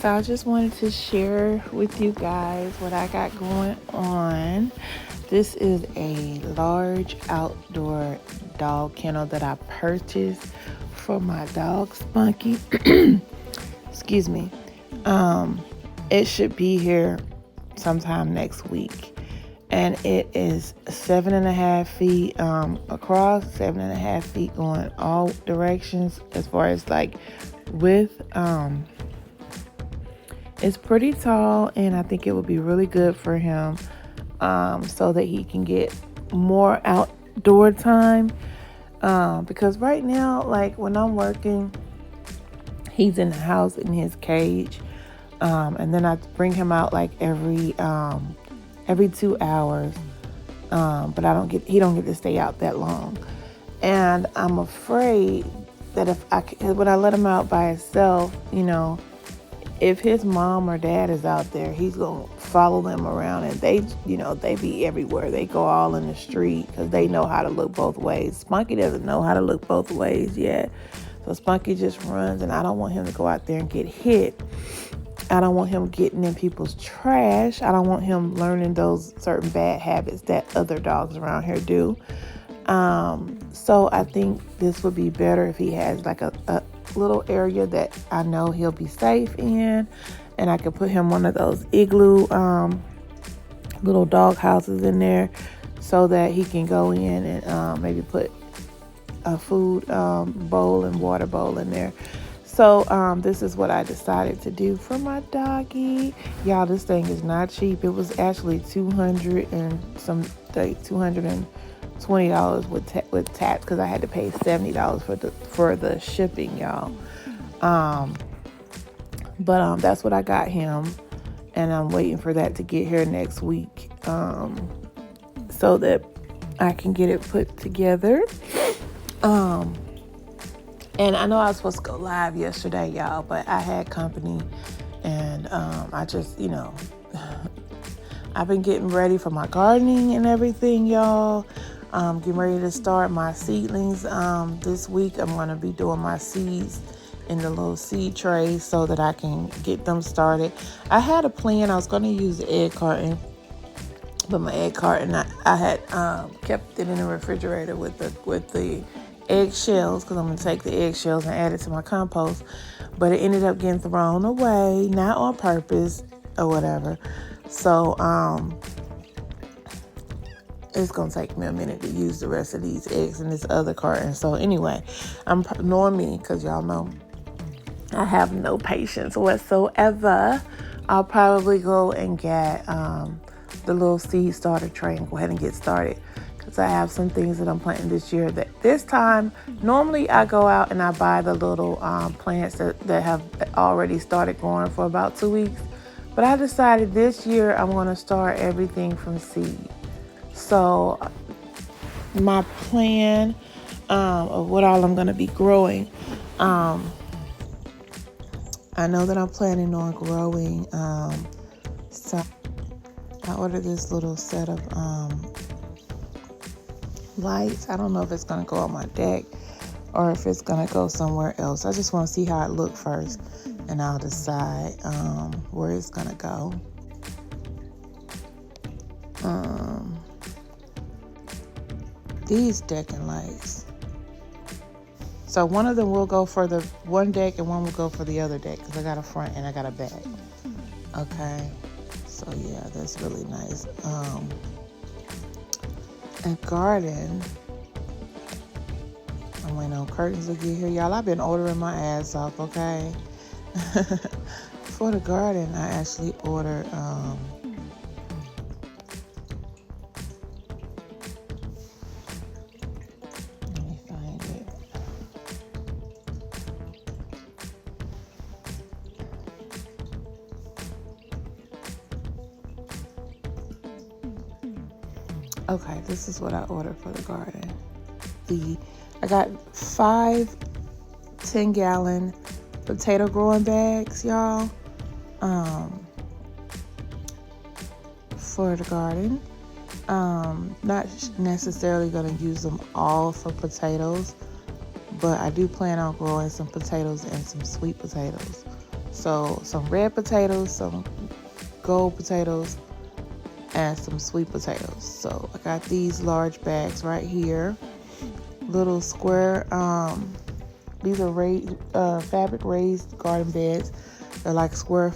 So I just wanted to share with you guys what I got going on. This is a large outdoor dog kennel that I purchased for my dog Spunky. Excuse me. It should be here sometime next week. And it is 7.5 feet across, 7.5 feet going all directions as far as like width. It's pretty tall, and I think it would be really good for him, so that he can get more outdoor time. Because right now, like when I'm working, he's in the house in his cage, and then I bring him out like every 2 hours. But he don't get to stay out that long, and I'm afraid that when I let him out by himself, if his mom or dad is out there, he's going to follow them around, and they be everywhere. They go all in the street because they know how to look both ways. Spunky doesn't know how to look both ways yet. So Spunky just runs, and I don't want him to go out there and get hit. I don't want him getting in people's trash. I don't want him learning those certain bad habits that other dogs around here do. So I think this would be better if he has like a little area that I know he'll be safe in, and I could put him one of those igloo little dog houses in there, so that he can go in and maybe put a food bowl and water bowl in there. So this is what I decided to do for my doggy. Y'all, this thing is not cheap. It was actually $220 with tax, because I had to pay $70 for the shipping, y'all. But that's what I got him, and I'm waiting for that to get here next week, so that I can get it put together. And I know I was supposed to go live yesterday, y'all, but I had company, and I just, I've been getting ready for my gardening and everything, y'all. Getting ready to start my seedlings. This week I'm going to be doing my seeds in the little seed trays so that I can get them started. I had a plan. I was going to use the egg carton, but my egg carton, I had kept it in the refrigerator with the eggshells, because I'm going to take the eggshells and add it to my compost. But it ended up getting thrown away, not on purpose or whatever. So it's going to take me a minute to use the rest of these eggs in this other carton. So anyway, I'm knowing me, because y'all know I have no patience whatsoever. I'll probably go and get the little seed starter tray and go ahead and get started, because I have some things that I'm planting this year that this time, normally I go out and I buy the little plants that have already started growing for about 2 weeks. But I decided this year I'm going to start everything from seed. So my plan of what all I'm going to be growing, I know that I'm planning on growing some. I ordered this little set of lights. I don't know if it's going to go on my deck or if it's going to go somewhere else. I just want to see how it looks first, and I'll decide where it's going to go. These decking lights. So one of them will go for the one deck and one will go for the other deck, because I got a front and I got a back. Okay. So yeah, that's really nice. And garden, I'm waiting on curtains to get here. Y'all, I've been ordering my ass off, okay? For the garden, I actually ordered let me find it. Okay, this is what I ordered for the garden. I got 5 10-gallon potato growing bags, y'all, for the garden. Not necessarily going to use them all for potatoes, but I do plan on growing some potatoes and some sweet potatoes So some red potatoes, some gold potatoes, and some sweet potatoes. So I got these large bags right here, little square. These are fabric raised garden beds. They're like square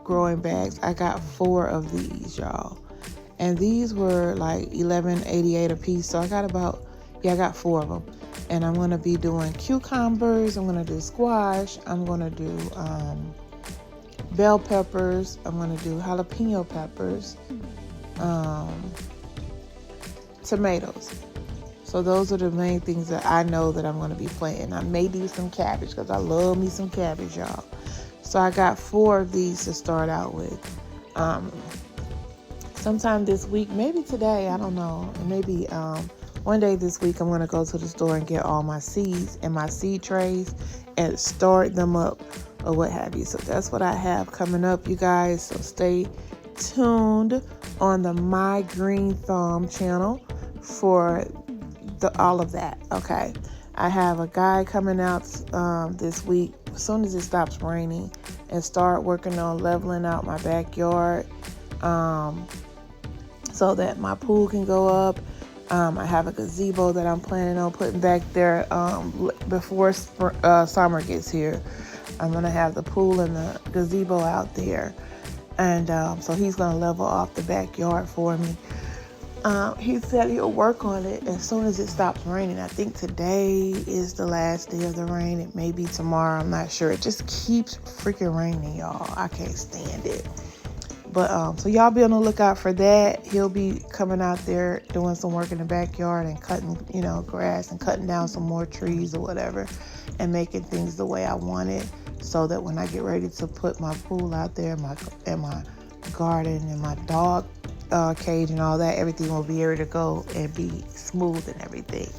growing bags. I got 4 of these, y'all, and these were like $11.88 a piece. So I got 4 of them. And I'm gonna be doing cucumbers. I'm gonna do squash. I'm gonna do bell peppers. I'm gonna do jalapeno peppers, tomatoes. So those are the main things that I know that I'm gonna be planting. I may do some cabbage because I love me some cabbage, y'all. So I got 4 of these to start out with. Sometime this week, maybe today, I don't know. Maybe one day this week, I'm going to go to the store and get all my seeds and my seed trays and start them up or what have you. So that's what I have coming up, you guys. So stay tuned on the My Green Thumb channel for all of that, okay? I have a guy coming out this week as soon as it stops raining and start working on leveling out my backyard so that my pool can go up. I have a gazebo that I'm planning on putting back there before summer gets here. I'm going to have the pool and the gazebo out there. And so he's going to level off the backyard for me. He said he'll work on it as soon as it stops raining. I think today is the last day of the rain. It may be tomorrow. I'm not sure. It just keeps freaking raining, y'all. I can't stand it. But so y'all be on the lookout for that. He'll be coming out there doing some work in the backyard and cutting, grass and cutting down some more trees or whatever and making things the way I want it, so that when I get ready to put my pool out there and my garden and my dog cage and all that, everything will be able to go and be smooth and everything.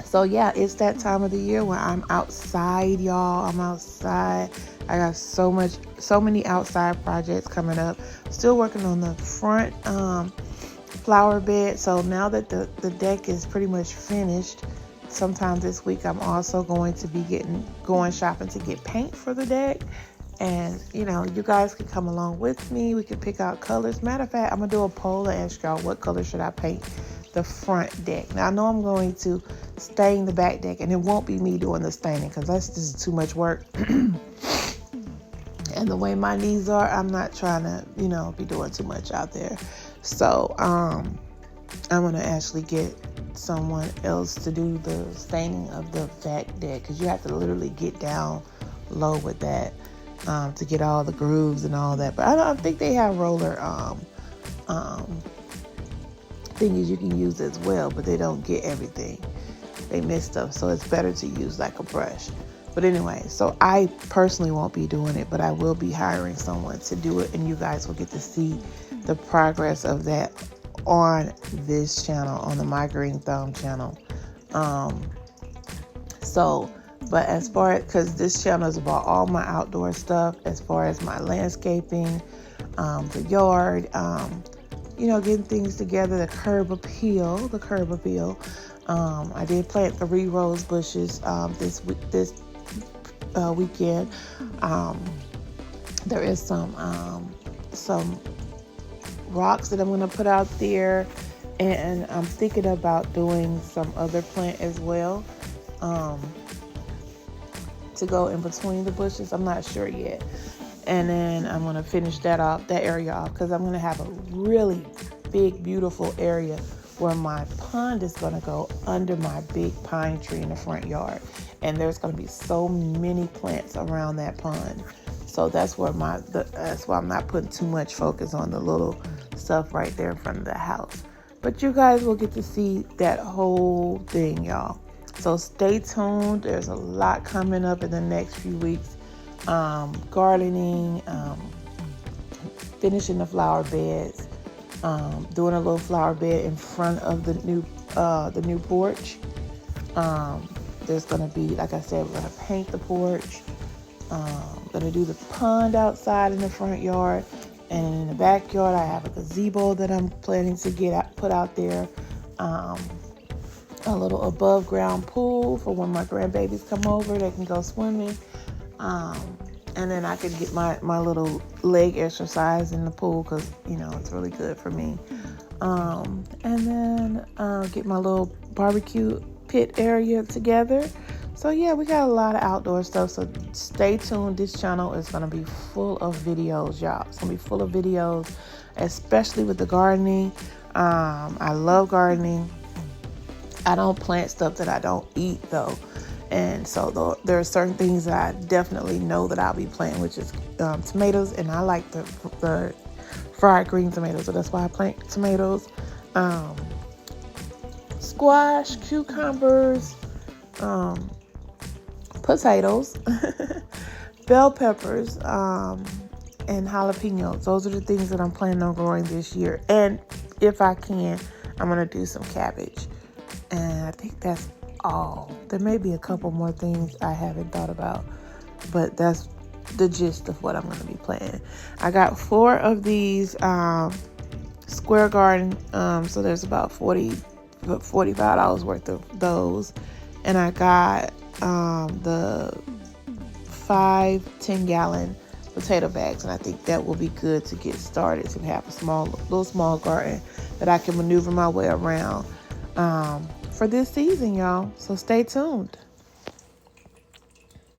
So yeah, it's that time of the year where I'm outside, y'all. I'm outside. I got so many outside projects coming up. Still working on the front flower bed. So now that the deck is pretty much finished, sometime this week I'm also going to be going shopping to get paint for the deck. And, you guys can come along with me. We can pick out colors. Matter of fact, I'm going to do a poll and ask y'all what color should I paint the front deck. Now, I know I'm going to stain the back deck, and it won't be me doing the staining because this is too much work. And the way my knees are, I'm not trying to, be doing too much out there. So, I'm going to actually get someone else to do the staining of the back deck because you have to literally get down low with that. To get all the grooves and all that. But I don't think they have roller thingies you can use as well, but they don't get everything. They miss stuff, so it's better to use like a brush. But anyway, so I personally won't be doing it, but I will be hiring someone to do it, and you guys will get to see the progress of that on this channel, on the My Green Thumb channel. But as far as, because this channel is about all my outdoor stuff, as far as my landscaping, the yard, getting things together, the curb appeal. I did plant 3 rose bushes this weekend. There is some rocks that I'm going to put out there, and I'm thinking about doing some other plant as well. To go in between the bushes. I'm not sure yet. And then I'm going to finish that area off because I'm going to have a really big, beautiful area where my pond is going to go under my big pine tree in the front yard. And there's going to be so many plants around that pond. So that's where that's why I'm not putting too much focus on the little stuff right there in front of the house. But you guys will get to see that whole thing, y'all. So stay tuned. There's a lot coming up in the next few weeks. Gardening, finishing the flower beds, doing a little flower bed in front of the new porch. There's going to be, like I said, we're going to paint the porch. Going to do the pond outside in the front yard. And in the backyard, I have a gazebo that I'm planning to put out there. a little above ground pool for when my grandbabies come over, they can go swimming. And then I could get my little leg exercise in the pool because, it's really good for me. And then get my little barbecue pit area together. So yeah, we got a lot of outdoor stuff. So stay tuned. This channel is going to be full of videos, y'all. It's going to be full of videos, especially with the gardening. I love gardening. I don't plant stuff that I don't eat though. And so there are certain things that I definitely know that I'll be planting, which is tomatoes. And I like the fried green tomatoes. So that's why I plant tomatoes, squash, cucumbers, potatoes, bell peppers, and jalapenos. Those are the things that I'm planning on growing this year. And if I can, I'm going to do some cabbage. And I think that's all. There may be a couple more things I haven't thought about, but that's the gist of what I'm going to be planting. I got 4 of these square garden. So there's about $45 worth of those. And I got the 5 10-gallon potato bags, and I think that will be good to get started, to have a little small garden that I can maneuver my way around for this season, y'all. So stay tuned.